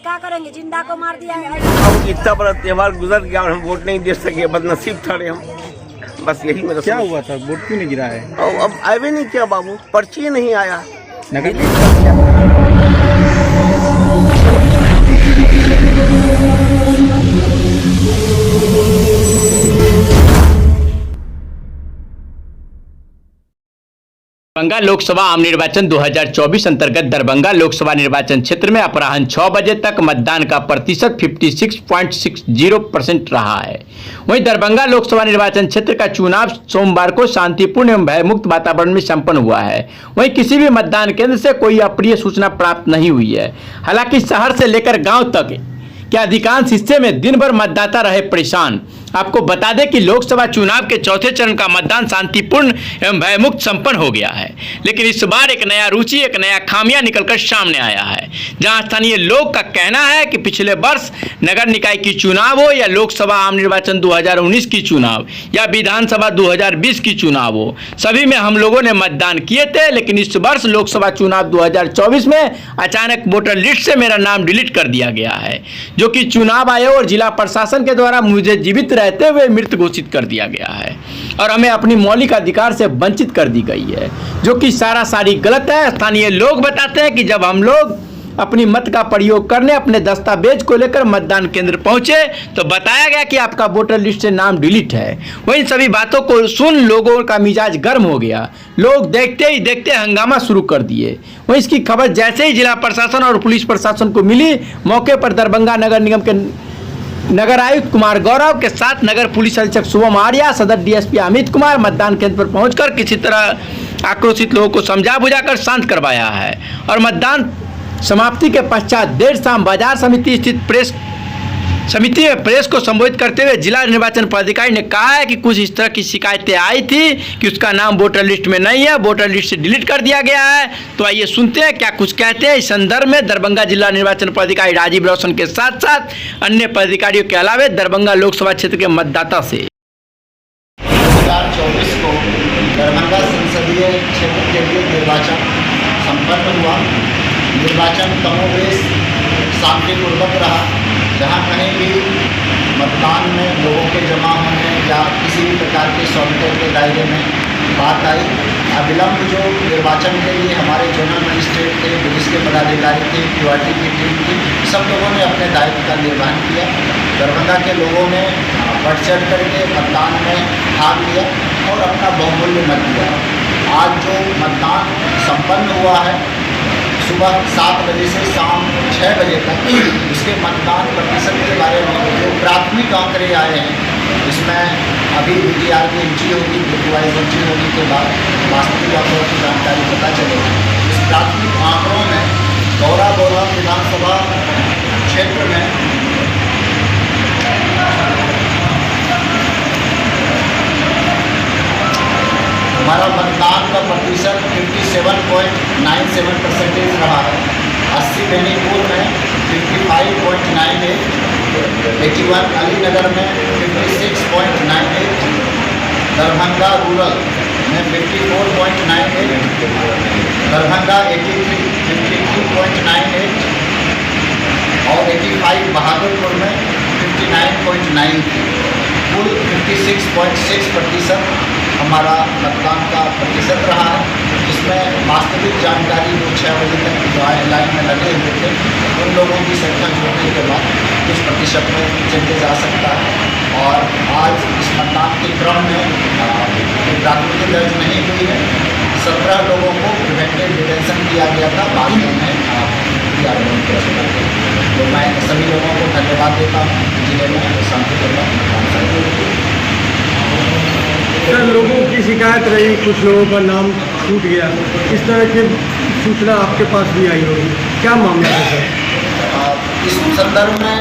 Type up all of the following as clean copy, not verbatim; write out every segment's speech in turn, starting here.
क्या करेंगे, जिंदा को मार दिया है। अब इतना बड़ा त्योहार गुजर गया और हम वोट नहीं दे सके, बदनसीब थे हम। बस यही मेरा क्या हुआ था, वोट क्यों नहीं गिरा है? और अब आए भी नहीं किया बाबू, पर्ची नहीं आया। दरभंगा लोकसभा आम निर्वाचन 2024 अंतर्गत दरभंगा लोकसभा निर्वाचन क्षेत्र में अपराह्न 6 बजे तक मतदान का प्रतिशत 56.60% रहा है। वहीं दरभंगा लोकसभा निर्वाचन क्षेत्र का चुनाव सोमवार को शांतिपूर्ण एवं भयमुक्त वातावरण में संपन्न हुआ है। वहीं किसी भी मतदान केंद्र से कोई अप्रिय सूचना प्राप्त नहीं हुई है। हालांकि शहर से लेकर गाँव तक के अधिकांश हिस्से में दिन भर मतदाता रहे परेशान। आपको बता दें कि लोकसभा चुनाव के चौथे चरण का मतदान शांतिपूर्ण एवं भयमुक्त संपन्न हो गया है, लेकिन इस बार एक नया रुचि, एक नया खामियां निकलकर सामने आया है। जहां स्थानीय लोग का कहना है कि पिछले वर्ष नगर निकाय की चुनाव हो या लोकसभा आम निर्वाचन 2019 की चुनाव या विधानसभा 2020 की चुनाव हो, सभी में हम लोगों ने मतदान किए थे। लेकिन इस वर्ष लोकसभा चुनाव 2024 में अचानक वोटर लिस्ट से मेरा नाम डिलीट कर दिया गया है, जो कि चुनाव आयोग और जिला प्रशासन के द्वारा मुझे जीवित रहते हुए मृत घोषित कर दिया गया है और हमें अपनी मौलिक अधिकार से वंचित कर दी गई है, जो कि सारी गलत है। स्थानीय लोग बताते हैं कि जब हम लोग अपनी मत का प्रयोग करने अपने दस्तावेज को लेकर मतदान केंद्र पहुंचे तो बताया गया कि आपका वोटर लिस्ट से नाम डिलीट है। वहीं सभी बातों को सुन लोगों का मिजाज गर्म हो गया। लोग देखते ही देखते हंगामा शुरू कर दिए। वहीं इसकी खबर जैसे ही जिला प्रशासन और पुलिस प्रशासन को मिली, मौके पर दरभंगा नगर निगम के नगर आयुक्त कुमार गौरव के साथ नगर पुलिस अधीक्षक शुभम आर्या, सदर डीएसपी अमित कुमार मतदान केंद्र पर पहुंचकर किसी तरह आक्रोशित लोगों को समझा बुझाकर शांत करवाया है और मतदान समाप्ति के पश्चात देर शाम बाजार समिति स्थित प्रेस को संबोधित करते हुए जिला निर्वाचन पदाधिकारी ने कहा है कि कुछ इस तरह की शिकायतें आई थी कि उसका नाम वोटर लिस्ट में नहीं है, वोटर लिस्ट से डिलीट कर दिया गया है। तो आइए सुनते हैं क्या कुछ कहते हैं इस संदर्भ में दरभंगा जिला निर्वाचन पदाधिकारी राजीव रोशन के साथ साथ अन्य पदाधिकारियों के अलावा दरभंगा लोकसभा क्षेत्र के मतदाता से। 2024 को दरभंगा संसदीय क्षेत्र के लिए निर्वाचन संपन्न हुआ। निर्वाचन कमोबेश शांतिपूर्वक रहा। जहाँ कहीं भी मतदान में लोगों के जमा होने या किसी भी प्रकार के सॉफ्टवेयर के दायरे में बात आई, अविलंब जो निर्वाचन के लिए हमारे जनरल मजिस्ट्रेट थे, पुलिस के पदाधिकारी थे, क्यूआरटी की टीम थी, सब लोगों ने अपने दायित्व का निर्वहन किया। दरभंगा के लोगों ने बढ़ चढ़ करके मतदान में भाग लिया और अपना बहुमूल्य मत दिया। आज जो मतदान संपन्न हुआ है सुबह 7 बजे से शाम 6 बजे तक, इसके मतदान प्रतिशत के बारे में जो प्राथमिक आंकड़े आए हैं, इसमें अभी BTR की एंट्री होगी, वाइज एंट्री होने के बाद वास्तविक आंकड़ों की जानकारी पता चलेगी। इस प्राथमिक आंकड़ों में गौरा विधानसभा क्षेत्र में हमारा मतदान का प्रतिशत 57.97% रहा है। 80 बेनीपुर में 55.98, 81 अलीनगर में 56.98, दरभंगा रूरल में 54.98, दरभंगा 83 53.98 और 85 बहादुरपुर में 59.93। कुल 56.6% हमारा मतदान का प्रतिशत रहा है, जिसमें वास्तविक जानकारी जो 6 बजे तक जो लाइन में लगे हुए थे उन लोगों की संख्या जोड़ने के बाद कुछ प्रतिशत में चले जा सकता है। और आज इस मतदान के क्रम में प्राथमिकी दर्ज नहीं हुई है। 17 लोगों को प्रिवेंटिव डिटेंशन किया गया था, बाद में उन्हें तो मैं सभी लोगों को धन्यवाद देता हूँ। जिले में शांतिपूर्वक सर, लोगों की शिकायत रही, कुछ लोगों का नाम छूट गया, इस तरह की सूचना आपके पास भी आई होगी, क्या मामला है सर? इस संदर्भ में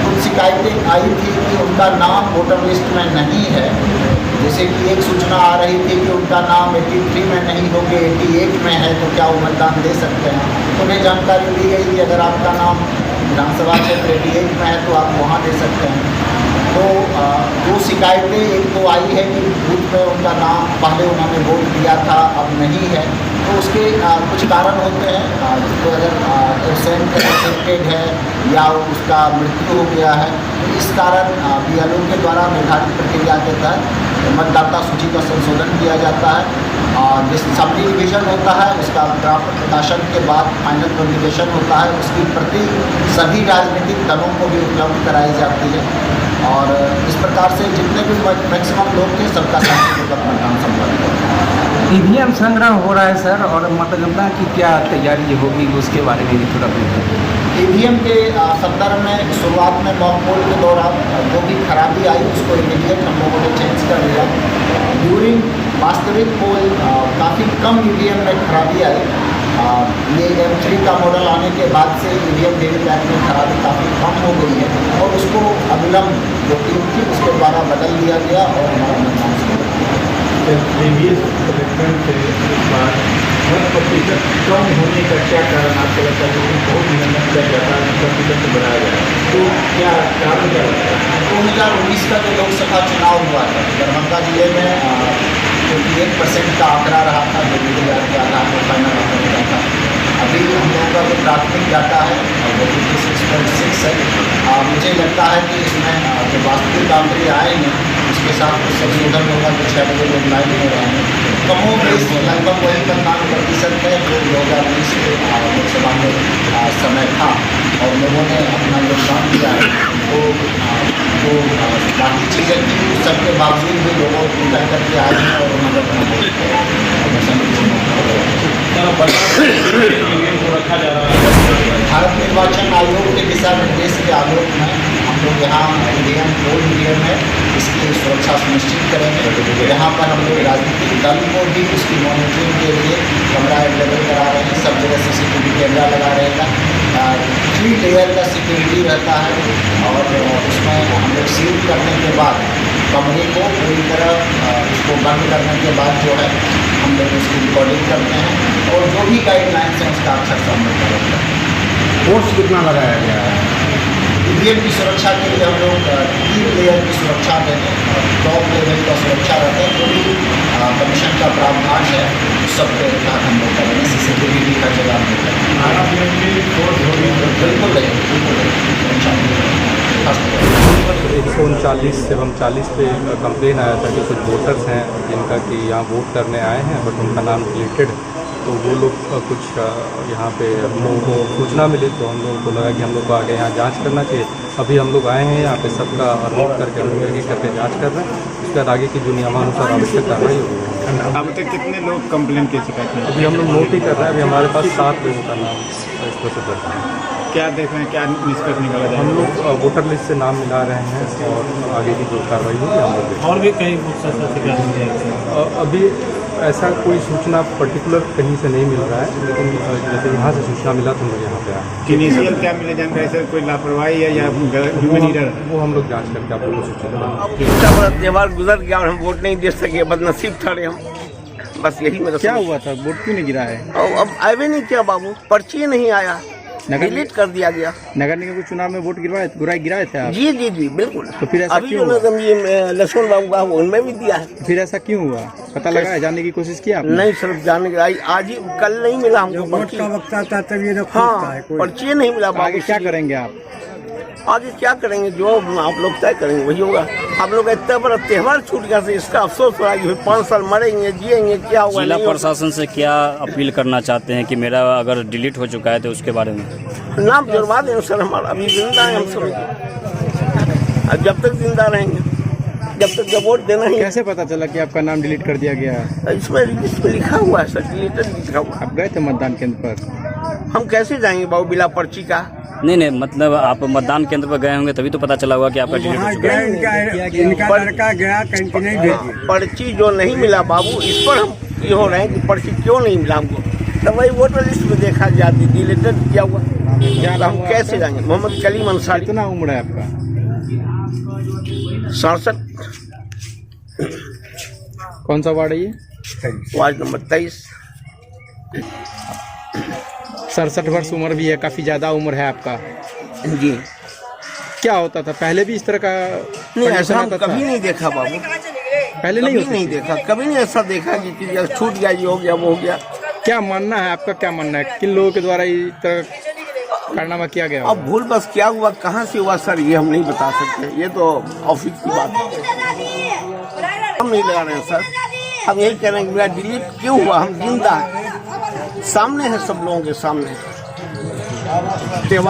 कुछ शिकायतें आई थी कि उनका नाम वोटर लिस्ट में नहीं है। जैसे कि एक सूचना आ रही थी कि उनका नाम 83 में नहीं होगी, 88 में है, तो क्या वो मतदान दे सकते हैं? तो उन्हें जानकारी दी गई कि अगर आपका नाम विधानसभा क्षेत्र 88 में है तो आप वहाँ दे सकते हैं। तो दो शिकायतें, एक तो आई है कि बूथ में उनका नाम पहले उन्होंने वोट दिया था, अब नहीं है, तो उसके कुछ कारण होते हैं। जिसको अगर एब्सेंट एक्सेप्टेड है या उसका मृत्यु हो गया है, तो इस कारण BLO के द्वारा निर्धारित प्रक्रिया के तहत मतदाता सूची का संशोधन किया जाता है। जिस सब डिवीजन होता है उसका ड्राफ्ट प्रकाशन के बाद फाइनल पब्लिकेशन होता है, उसकी प्रति सभी राजनीतिक दलों को भी उपलब्ध कराई जाती है और इस प्रकार से जितने भी मैक्सिमम लोग थे सबका शांतिपूर्वक मतदान संपन्न होता है। ईवीएम संग्रह हो रहा है सर, और मतगणना की क्या तैयारी होगी उसके बारे में भी थोड़ा बताइए। EVM के संदर्भ में शुरुआत में मॉक पोल के दौरान जो भी खराबी आई उसको इमीडिएट हम लोगों ने चेंज कर दिया। ड्यूरिंग वास्तविक पोल काफ़ी कम EVM में खराबी आई। ये M3 का मॉडल आने के बाद से EVM वीवीपैट में खराबी काफ़ी कम हो गई है और उसको अविलंब जो टीम थी उसके द्वारा बदल दिया गया और हमारा मतदान शुरू हो गया। प्रीवियस कलेक्शन से इस बार 10% कम होने का क्या कारण आपको लगता है? क्योंकि बहुत मेहनत किया जाता है, 10% बढ़ाया जाए, तो क्या कारण क्या लगता है? 2019 का जो लोकसभा चुनाव हुआ था दरभंगा जिले में 21% का आंकड़ा रहा था जो मीडिया के आधार पर फाइनल आंकड़ा मिला था। अभी हम लोगों का जो प्राथमिक डाटा है वो 56.6 है। मुझे लगता है कि इसमें जो वास्तविक आंकड़े आए हैं उसके साथ कुछ संशोधन होगा, कुछ अभी लोग लाइन में रहे हैं। कमों बेस लगभग वही 55% है जो 2019 के लोकसभा में समय था और लोगों ने अपना योगदान दिया है। तो जो बाकी चीज़ें थी सबके बावजूद भी लोगों को निकल करके आए हैं और उन्होंने भारत निर्वाचन आयोग के दिशा निर्देश के आलोक में हम लोग यहाँ EVM कोड EVM है इसकी सुरक्षा सुनिश्चित करेंगे। यहाँ पर हम लोग राजनीतिक दल को भी उसकी मॉनिटरिंग के लिए कैमरा अवेलेबल करा रहे हैं, सब जगह CCTV कैमरा लगा रहेगा। 3 लेयर का सिक्योरिटी रहता है और उसमें हम लोग सील करने के बाद कमरे को पूरी तरह उसको बंद करने के बाद जो है हम लोग उसकी रिकॉर्डिंग करते हैं और जो भी गाइडलाइंस हैं उसका अक्षर से हम लोग फॉलो करते हैं। फोर्स कितना लगाया गया है? EVM की सुरक्षा के लिए हम लोग 3 लेयर की सुरक्षा देते हैं। टॉप लेवल का सुरक्षा रहता है, जो भी कमीशन का प्रावधान है उस सब के तहत हम लोग करेंगे। CCTV भी हर जगह हम लोग करेंगे। बिल्कुल रहेगी 139 एवं 40 पे कंप्लेन आया था कि कुछ वोटर्स हैं जिनका कि यहाँ वोट करने आए हैं बट उनका नाम डिलीटेड, तो वो लोग कुछ यहाँ पे हम लोगों को सूचना मिली तो हम लोगों को लगा कि हम लोग को आगे यहाँ जांच करना चाहिए। अभी हम लोग आए हैं यहाँ पे सबका नोट करके हम लोग एक करके जाँच कर रहे हैं, उसके बाद आगे की जो नियमानुसार आवश्यक कार्रवाई होगी। अब तक कितने लोग कंप्लेन की शिकायत हैं? अभी हम लोग नोट ही कर रहे हैं। अभी हमारे पास 7 लोगों का नाम इस तरह से दर्ज है। क्या देख रहे हैं, क्या निष्कर्ष निकाला जाए? हम लोग वोटर लिस्ट से नाम मिला रहे हैं और आगे की जो कार्रवाई होगी हम लोग और भी कहीं शिकायत अभी ऐसा कोई सूचना पर्टिकुलर कहीं से नहीं मिल रहा है, लेकिन जैसे यहाँ से सूचना मिला तो हम लोग यहाँ पे आए। इनिशियल क्या मिले जानकारी, ऐसे कोई लापरवाही है या ह्यूमन एरर? वो हम लोग जांच करके आप लोगों को सूचना बड़ा त्यौहार गुजर गया और हम वोट नहीं दे सके, बदनसीब थे हम। बस यही मेरा क्या हुआ था, वोट क्यों नहीं गिरा है? और अब आए भी नहीं किया बाबू, पर्ची नहीं आया, डिलीट कर दिया गया। नगर निगम के चुनाव में वोट गिराए थे आप? जी जी जी बिल्कुल। तो फिर ऐसा अभी क्यों जो हुआ? ये लक्ष्मण बाबू का उनमें भी दिया है। फिर ऐसा क्यों हुआ, पता लगा है, जानने की कोशिश किया आपने? नहीं सर, जाने के आज ही कल नहीं मिला हमको पर्ची। हाँ, पर्ची नहीं मिला बाबू। आगे क्या करेंगे आप? आगे क्या करेंगे जो आप लोग तय करेंगे वही होगा। आप लोग इतना बड़ा त्यौहार छूट गया से इसका अफसोस हो रहा है कि 5 साल मरेंगे जिएंगे, क्या होगा? जिला प्रशासन से क्या अपील करना चाहते हैं कि मेरा अगर डिलीट हो चुका है तो उसके बारे में नाम जुड़वा दें सर, हमारा अभी जिंदा है हम सब, जब तक जिंदा रहेंगे जब तक जब वोट देना ही। कैसे पता चला कि आपका नाम डिलीट कर दिया गया है? इसमें लिखा हुआ है सर, डिलीटेड लिखा हुआ। आप गए थे मतदान केंद्र पर? हम कैसे जाएंगे बाबू बिना पर्ची का? नहीं, मतलब आप मतदान केंद्र पर गए होंगे तभी तो पता चला होगा कि आपका डिलीट हो चुका है। पर्ची जो नहीं मिला बाबू, इस पर हम ये हो रहे हैं कि पर्ची क्यों नहीं मिला हमको, तो वही वोटर लिस्ट में देखा जाती डिलीटेड किया हुआ, हम कैसे जाएंगे? मोहम्मद कलीम अंसारी। कितना उम्र है आपका? 67। कौन सा वार्ड है ये? Ward number 23। 67 वर्ष उम्र भी है, काफी ज्यादा उम्र है आपका। जी। क्या होता था पहले भी इस तरह का? नहीं, ऐसा हम कभी नहीं देखा बाबू, पहले नहीं देखा, कभी नहीं ऐसा देखा कि छूट गया, ये हो गया वो हो गया। क्या मानना है आपका, क्या मानना है किन लोगों के द्वारा इस तरह कारनामा किया गया? अब भूल बस क्या हुआ, कहाँ से हुआ सर, ये हम नहीं बता सकते, ये तो ऑफिस की बात है, हम नहीं लगा रहे हैं सर। हम यही कह रहे हैं कि मेरा डिलीट क्यों हुआ, हम जिंदा हैं, सामने है सब लोगों के सामने। जब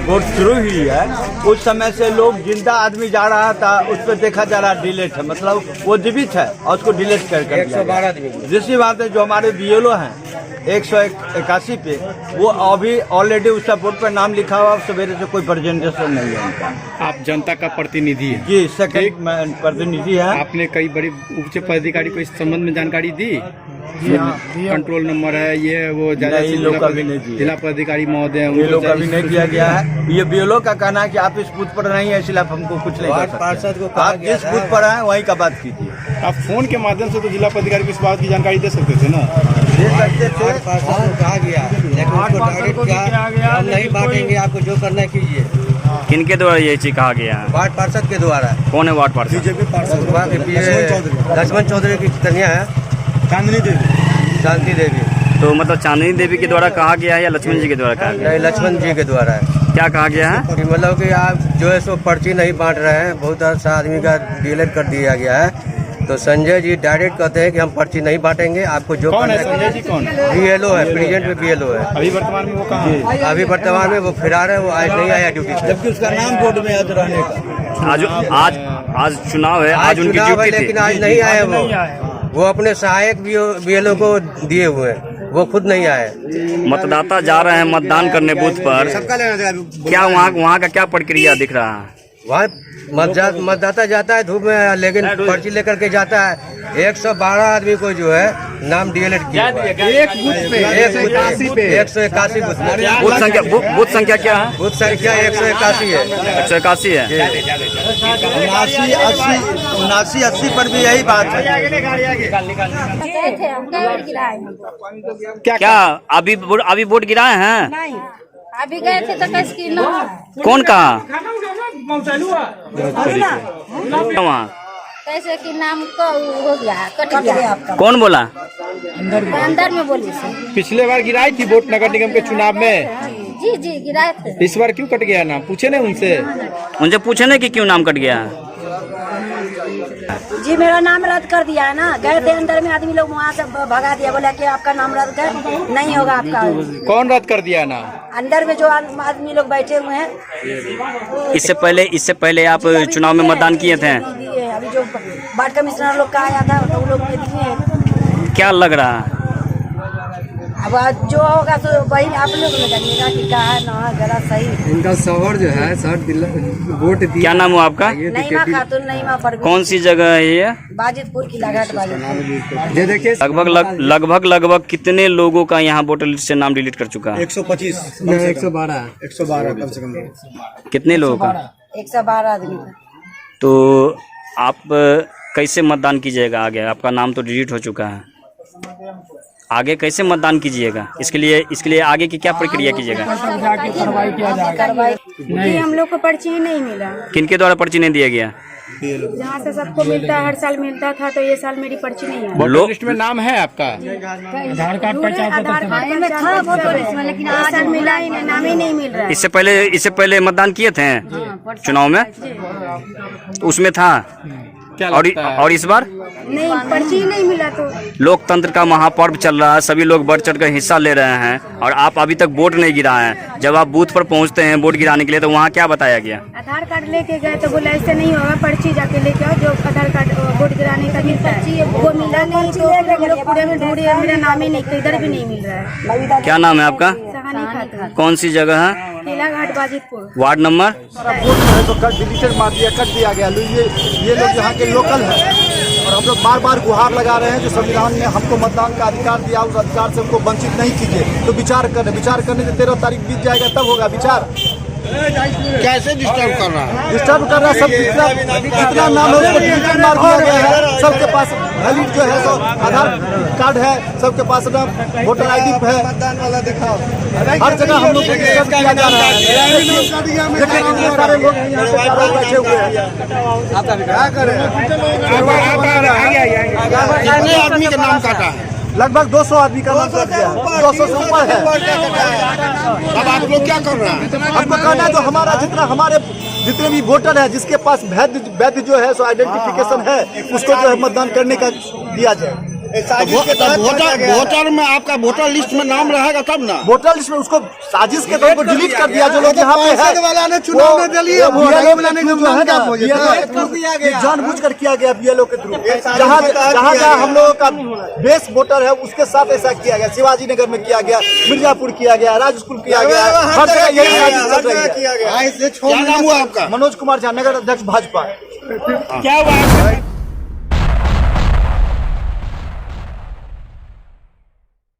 वोट शुरू हुई है उस समय से लोग जिंदा आदमी जा रहा था, उस पर देखा जा रहा डिलीट है, मतलब वो जीवित है और उसको डिलीट कर 112 आदमी। दूसरी बात है जो हमारे BLO हैं 181 पे, वो अभी ऑलरेडी उसका बोर्ड पर नाम लिखा हुआ, सवेरे से कोई प्रेजेंटेशन नहीं है उनका। आप जनता का प्रतिनिधि है जी, सेकंड प्रतिनिधि है। आपने कई बड़ी उच्च पदाधिकारी को इस संबंध में जानकारी दी? कंट्रोल नंबर है ये वो जिला पदाधिकारी महोदय ये लोग अभी नहीं दिया गया है। ये BLO का कहना है कि आप इस बूथ पर नहीं है, इसलिए आप हमको कुछ नहीं कर सकते। आप जिस बूथ पर हैं वहीं का बात कीजिए। आप फोन के माध्यम से तो जिला पदाधिकारी को इस बात की जानकारी दे सकते थे ना? दे सकते थे, कहा गया लेकिन उसको डायरेक्ट किया, हम नहीं बांटेंगे, आपको जो करना है कीजिए। किनके द्वारा ये चीज कहा गया है? वार्ड पार्षद के द्वारा। कौन है वार्ड पार्षद? बीजेपी पार्षद लक्ष्मण चौधरी की कन्या है शांति देवी। तो मतलब चांदनी देवी के द्वारा कहा गया है या लक्ष्मण जी के द्वारा कहा गया? नहीं, लक्ष्मण जी के द्वारा है। क्या कहा गया है? कि मतलब कि आप जो है सो पर्ची नहीं बांट रहे हैं, बहुत सा आदमी का डिलीट कर दिया गया है, तो संजय जी डायरेक्ट कहते हैं कि हम पर्ची नहीं बांटेंगे, आपको जो कौन है संजय जी? कौन BLO है, प्रेजेंट में BLO है। अभी वर्तमान में वो कहाँ है? अभी वर्तमान में वो फिरार है, वो आज नहीं आया ड्यूटी से, जबकि उसका नाम बोर्ड में याद रहने का। आज चुनाव है, आज उनकी चुनाव है, ड्यूटी थी। लेकिन आज नहीं आए वो अपने सहायक BLO को दिए हुए हैं, वो खुद नहीं आए। मतदाता जा रहे हैं मतदान करने बूथ पर, क्या वहाँ का क्या प्रक्रिया दिख रहा है? वहाँ मतदाता जाता है धूप में, लेकिन पर्ची लेकर के जाता है। 112 आदमी को जो है नाम डिलीट किया हुआ है। एक बूथ पे 181 बूथ में। बूथ संख्या क्या है? बूथ संख्या 181 है। 181 है। 79-80 पर भी यही बात है। क्या अभी वोट गिराए हैं? नहीं, अभी गए थे तो कैसे की लो? कौन कहा? वहाँ कैसे कि नाम को हो गया, कट गया आपका। कौन बोला? अंदर में बोली से। पिछले बार गिराई थी वोट नगर निगम के चुनाव में? जी गिराए थे। इस बार क्यों कट गया नाम, पूछे नहीं उनसे पूछे नहीं कि क्यों नाम कट गया? जी मेरा नाम रद्द कर दिया है ना, गए थे अंदर में आदमी लोग वहाँ से भगा दिया, बोला कि आपका नाम रद्द कर नहीं होगा आपका। कौन रद्द कर दिया नाम? अंदर में जो आदमी लोग बैठे हुए हैं। इससे पहले आप चुनाव में मतदान किए थे? अभी जो वार्ड कमिश्नर लोग का आया था तो वो लोग के दिए। क्या लग रहा है? अब जो होगा तो वही आप लोग जानिएगा कि क्या है ना गलत सही। इनका शहर जो है सर वोट दिया। क्या नाम हुआ आपका? नईमा खातून, नईमा परवीन। कौन सी जगह है ये? बाजितपुर की लागत बाजितपुर। ये देखिए लगभग कितने लोगों का यहाँ वोटर लिस्ट से नाम डिलीट कर चुका है? 125 112 कम से कम। कितने लोगों का? 112 आदमी का। तो आप कैसे मतदान कीजिएगा आगे? आपका नाम तो डिलीट हो चुका है, आगे कैसे मतदान कीजिएगा? इसके लिए आगे की क्या प्रक्रिया कीजिएगा? नहीं, हम लोग को पर्ची नहीं मिला। किनके द्वारा पर्ची नहीं दिया गया? जहाँ से सबको मिलता है, हर साल मिलता था, तो ये साल मेरी पर्ची नहीं है। वोटर लिस्ट में नाम है आपका? आधार कार्ड में था वोटर लिस्ट में, लेकिन आज साल मिला ही नहीं, नाम ही नहीं मिल रहा है। इससे पहले मतदान किए थे चुनाव में? उसमें था? और इस बार नहीं, पर्ची ही नहीं मिला। तो लोकतंत्र का महापर्व चल रहा है, सभी लोग बढ़ चढ़ कर हिस्सा ले रहे हैं और आप अभी तक वोट नहीं गिराए हैं। जब आप बूथ पर पहुंचते हैं वोट गिराने के लिए तो वहाँ क्या बताया गया? आधार कार्ड लेके गए तो बोला ऐसे नहीं होगा, पर्ची जाके लेके आओ, जो आधार कार्ड वोट गिराने का मिलता है वो मिला नहीं। तो हम लोग पूरे में ढूंढे, मेरा नाम ही नहीं, इधर भी नहीं मिल रहा है। क्या नाम है आपका? सहानी खातून। कौन सी जगह है? किला घाट बाजितपुर। Ward number? तो डिलीटेड मार दिया, कट दिया गया। ये लोग यहाँ के लोकल हैं और हम लोग बार बार गुहार लगा रहे हैं जो संविधान ने हमको मतदान का अधिकार दिया, उस अधिकार से हमको वंचित नहीं कीजिए। तो विचार करने से 13 तारीख बीत जाएगा, तब होगा विचार। कैसे डिस्टर्ब कर रहा है? डिस्टर्ब कर रहा है। सब जितना नाम है उसको डिलीटेड मार दिया गया है। सबके पास वैलिड जो है सब आधार कार्ड है, सबके पास नाम वोटर ID है, मतदान वाला दिखाओ। हर जगह हम लोग को डिस्टर्ब किया जा रहा है। सारे लोग यहाँ पे बैठे हुए हैं, क्या करें? कितने आदमी का नाम काटा है? लगभग 200 आदमी का नाम कर दिया है, 200 से ऊपर है। अब आप लोग क्या कर रहे हैं? हमको कहना है जो हमारे जितने भी वोटर है, जिसके पास वैध जो है सो आइडेंटिफिकेशन है, उसको जो है मतदान करने का दिया जाए। वोटर में आपका वोटर लिस्ट में नाम रहेगा तब ना। वोटर लिस्ट में उसको साजिश के तौर पर डिलीट कर दिया। जो लोग यहाँ पे है चुनाव में दलीय जानबूझकर किया गया बीएलओ के थ्रू। जहाँ हम लोगों का बेस वोटर है उसके साथ ऐसा किया गया। शिवाजी नगर में किया गया, मिर्जापुर किया गया, राज स्कूल किया गया, हर जगह यही साजिश चल रही है। क्या नाम हुआ आपका? मनोज कुमार झा, नगर अध्यक्ष भाजपा। क्या हुआ?